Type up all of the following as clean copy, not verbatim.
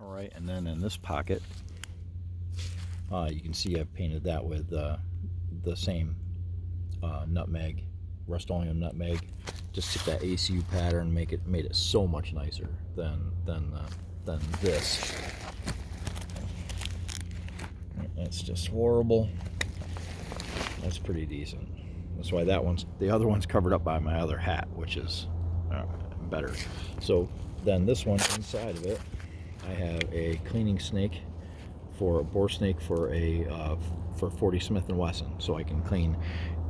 All right, and then in this pocket, you can see I've painted that with the same nutmeg, Rust-Oleum nutmeg, just took that ACU pattern, made it so much nicer than this. It's just horrible. That's pretty decent. That's why the other one's covered up by my other hat, which is better. So then this one, inside of it, I have a cleaning snake for a bore snake for 40 Smith & Wesson, so I can clean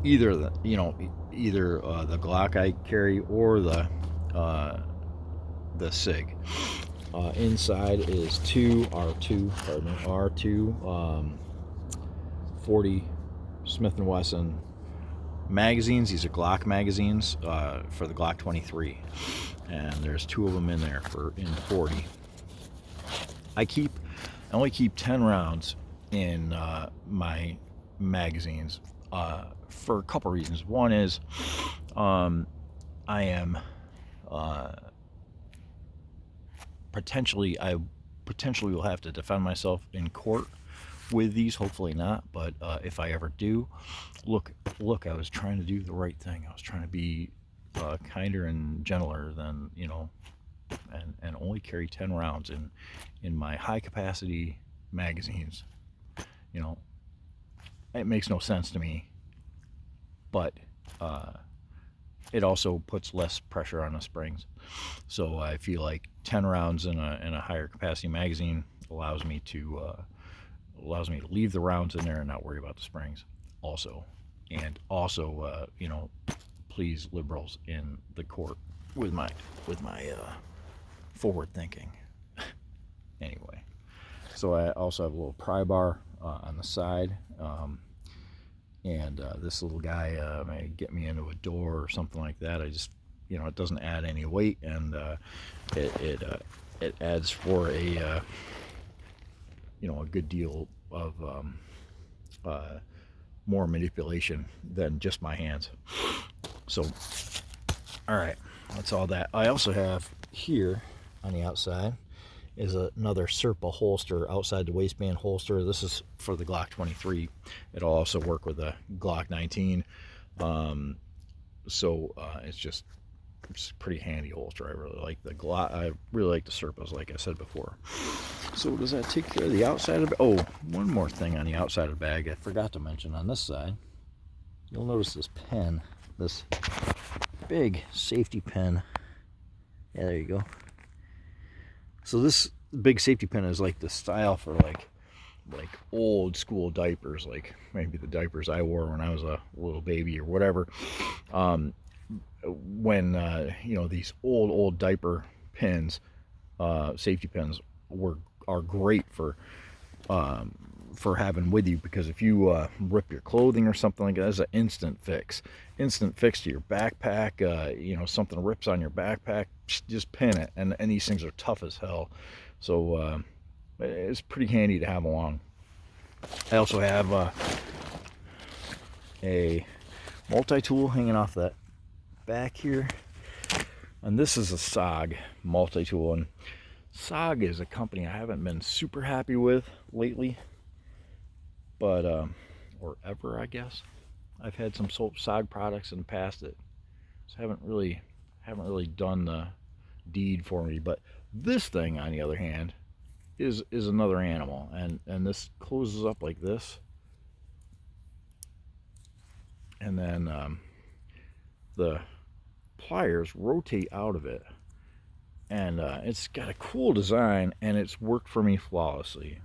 either the the Glock I carry or the SIG. Inside is two R2 40 Smith & Wesson magazines. These are Glock magazines for the Glock 23, and there's two of them in there in 40. I only keep 10 rounds in my magazines for a couple reasons. One is I am potentially will have to defend myself in court with these. Hopefully not, but if I ever do, look, I was trying to do the right thing. I was trying to be kinder and gentler than, and only carry 10 rounds in my high capacity magazines. It makes no sense to me, but it also puts less pressure on the springs. So I feel like 10 rounds in a higher capacity magazine allows me to leave the rounds in there and not worry about the springs. Also, please liberals in the court with my forward thinking. Anyway, so I also have a little pry bar on the side, and this little guy may get me into a door or something like that. I just, it doesn't add any weight, and it adds for a good deal of more manipulation than just my hands. So, all right, that's all that. I also have here on the outside is another Serpa holster, outside the waistband holster. This is for the Glock 23. It'll also work with the Glock 19. It's pretty handy holster. I really like the Glock. I really like the Serpas, like I said before. So does that take care of the outside of it? Oh, one more thing on the outside of the bag I forgot to mention. On this side, you'll notice this pen, this big safety pin. Yeah, there you go. So this big safety pin is like the style for like old school diapers, like maybe the diapers I wore when I was a little baby or whatever. When these old diaper pins, safety pins are great for having with you, because if you rip your clothing or something like that, that's an instant fix to your backpack. Something rips on your backpack, just pin it, and these things are tough as hell. So it's pretty handy to have along. I also have a multi-tool hanging off that back here, and this is a SOG multi-tool, and SOG is a company I haven't been super happy with lately, but or ever, I guess. I've had some SOG products in the past that haven't really done the deed for me, but this thing, on the other hand, is another animal, and this closes up like this, and then the pliers rotate out of it, and it's got a cool design, and it's worked for me flawlessly.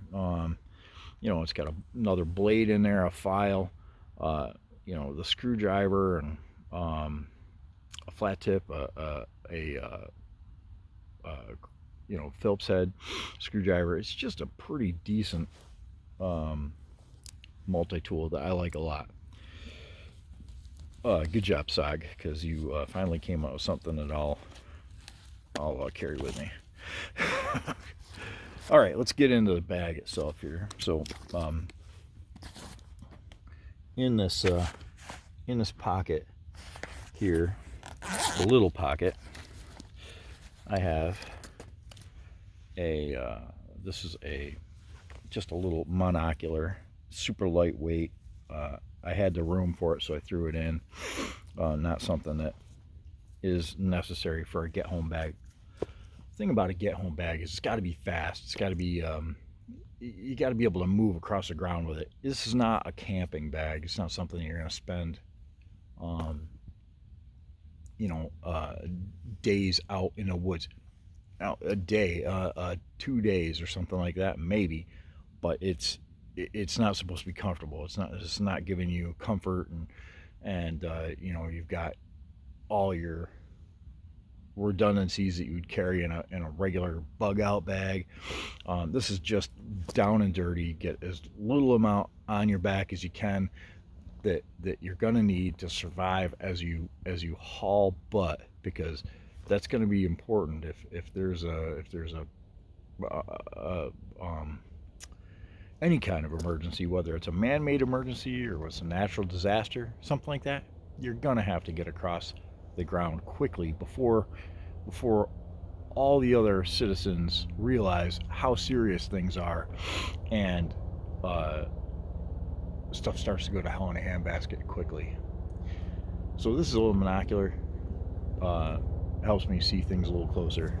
It's got another blade in there, a file, the screwdriver, and a flat tip, a Phillips head screwdriver. It's just a pretty decent multi-tool that I like a lot. Good job, SOG, because you finally came up with something that I'll carry with me. All right, let's get into the bag itself here. So, in this pocket here, the little pocket, I have This is just a little monocular, super lightweight. I had the room for it, so I threw it in. Not something that is necessary for a get-home bag. The thing about a get-home bag is it's got to be fast. It's got to be you got to be able to move across the ground with it. This is not a camping bag. It's not something you're going to spend, days out in the woods. Now, a day, 2 days, or something like that, maybe. But it's not supposed to be comfortable. It's not giving you comfort, and you've got all your redundancies that you would carry in a regular bug out bag. This is just down and dirty. Get as little amount on your back as you can that you're gonna need to survive as you haul butt, because that's going to be important if there's any kind of emergency, whether it's a man-made emergency or it's a natural disaster, something like that. You're gonna have to get across the ground quickly before all the other citizens realize how serious things are, and stuff starts to go to hell in a handbasket quickly. So this is a little monocular. Helps me see things a little closer.